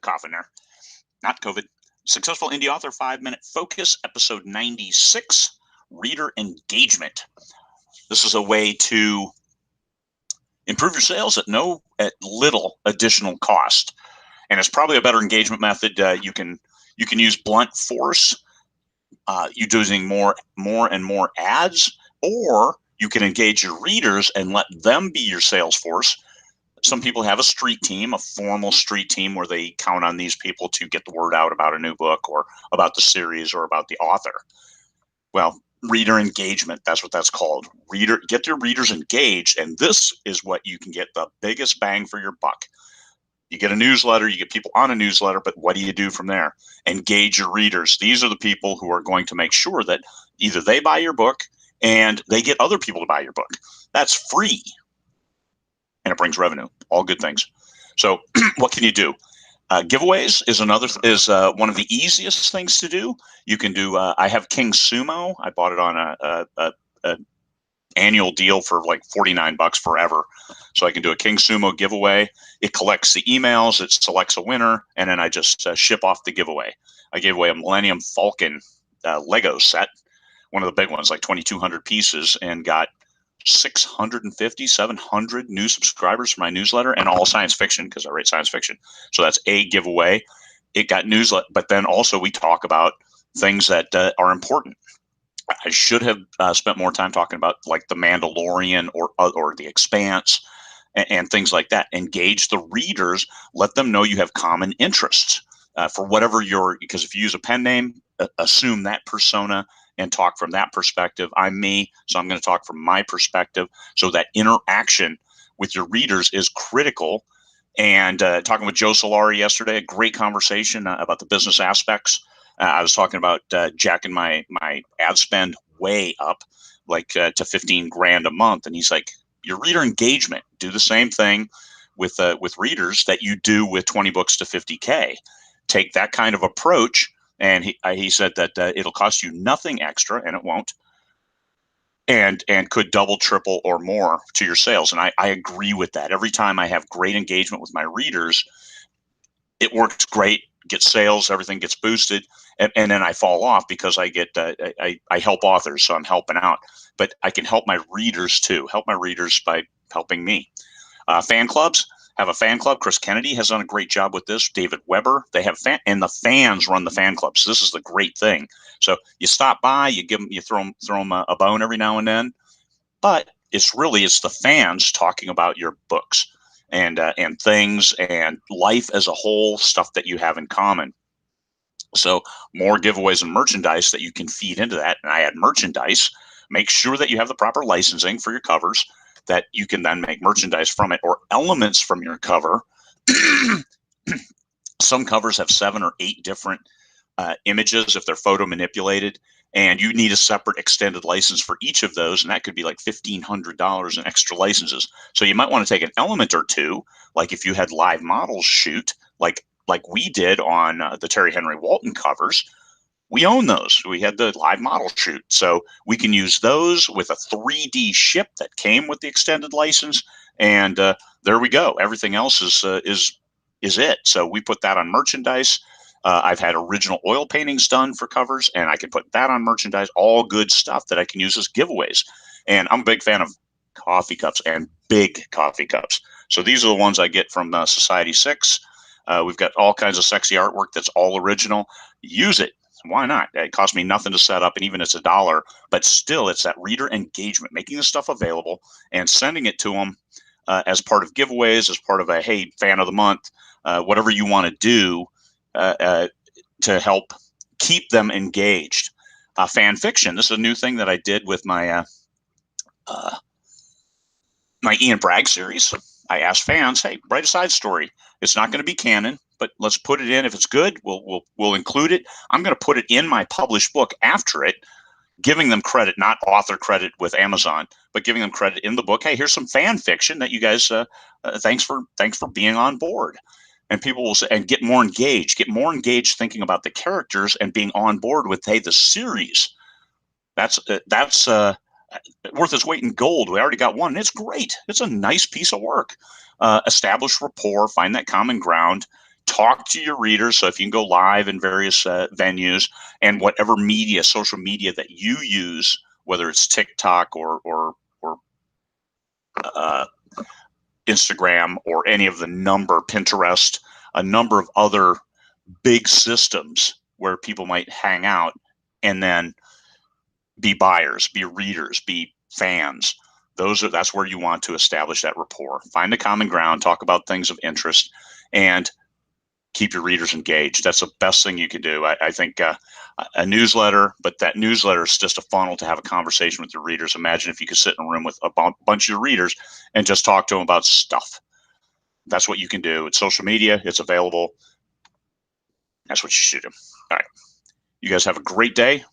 coughing there. Not COVID. Successful Indie Author 5-Minute Focus, episode 96, reader engagement. This is a way to improve your sales at little additional cost. And it's probably a better engagement method. You can use blunt force, using more and more ads, or you can engage your readers and let them be your sales force. Some people have a street team, a formal street team, where they count on these people to get the word out about a new book or about the series or about the author. Well, reader engagement, that's what that's called. Get your readers engaged, and this is what you can get the biggest bang for your buck. You get a newsletter, you get people on a newsletter, but what do you do from there? Engage your readers. These are the people who are going to make sure that either they buy your book and they get other people to buy your book. That's free. And it brings revenue, all good things. So what can you do? Giveaways is one of the easiest things to do. You can do, I have King Sumo. I bought it on a annual deal for like $49 forever. So I can do a King Sumo giveaway. It collects the emails, it selects a winner, and then I just ship off the giveaway. I gave away a Millennium Falcon Lego set, one of the big ones, like 2,200 pieces, and got 650, 700 new subscribers for my newsletter, and all science fiction because I write science fiction. So that's a giveaway. It got newsletter, but then also we talk about things that are important. I should have spent more time talking about like The Mandalorian or The Expanse and things like that. Engage the readers, let them know you have common interests for whatever because if you use a pen name, assume that persona and talk from that perspective. I'm me, so I'm going to talk from my perspective. So that interaction with your readers is critical. And talking with Joe Solari yesterday, a great conversation about the business aspects. I was talking about jacking my ad spend way up, like to $15,000 a month, and he's like, "Your reader engagement, do the same thing with readers that you do with 20 books to 50K. Take that kind of approach." And he said that it'll cost you nothing extra, and it won't, and could double, triple, or more to your sales. And I agree with that. Every time I have great engagement with my readers, it works great, gets sales, everything gets boosted, and then I fall off because I get I help authors, so I'm helping out. But I can help my readers too. Help my readers by helping me. Fan clubs. Have a fan club. Chris Kennedy has done a great job with this. David Weber. They have and the fans run the fan clubs. This is the great thing. So you stop by, you throw them a bone every now and then, but it's the fans talking about your books and things and life as a whole, stuff that you have in common. So more giveaways and merchandise that you can feed into that. And I add merchandise. Make sure that you have the proper licensing for your covers, that you can then make merchandise from it, or elements from your cover. Some covers have 7 or 8 different images if they're photo manipulated, and you need a separate extended license for each of those, and that could be like $1,500 in extra licenses. So you might want to take an element or two, like if you had live models shoot, like we did on the Terry Henry Walton covers. We own those. We had the live model shoot. So we can use those with a 3D ship that came with the extended license. And there we go. Everything else is it. So we put that on merchandise. I've had original oil paintings done for covers, and I can put that on merchandise. All good stuff that I can use as giveaways. And I'm a big fan of coffee cups and big coffee cups. So these are the ones I get from Society 6. We've got all kinds of sexy artwork that's all original. Use it. Why not? It costs me nothing to set up, and even it's $1, but still it's that reader engagement, making the stuff available and sending it to them as part of giveaways, as part of a, hey, fan of the month, whatever you want to do to help keep them engaged. Fan fiction. This is a new thing that I did with my my Ian Bragg series. I asked fans, hey, write a side story. It's not going to be canon, but let's put it in. If it's good, we'll include it. I'm going to put it in my published book after it, giving them credit, not author credit with Amazon, but giving them credit in the book. Hey, here's some fan fiction that you guys, thanks for being on board. And people will say, and get more engaged thinking about the characters and being on board with, hey, the series. That's worth its weight in gold. We already got one. It's great. It's a nice piece of work. Establish rapport, find that common ground, talk to your readers. So if you can go live in various venues, and whatever media, social media that you use, whether it's TikTok or Instagram or any of the Pinterest, a number of other big systems where people might hang out and then be buyers, be readers, be fans. That's where you want to establish that rapport. Find a common ground, talk about things of interest, and keep your readers engaged. That's the best thing you can do. I think a newsletter, but that newsletter is just a funnel to have a conversation with your readers. Imagine if you could sit in a room with a bunch of your readers and just talk to them about stuff. That's what you can do. It's social media. It's available. That's what you should do. All right. You guys have a great day.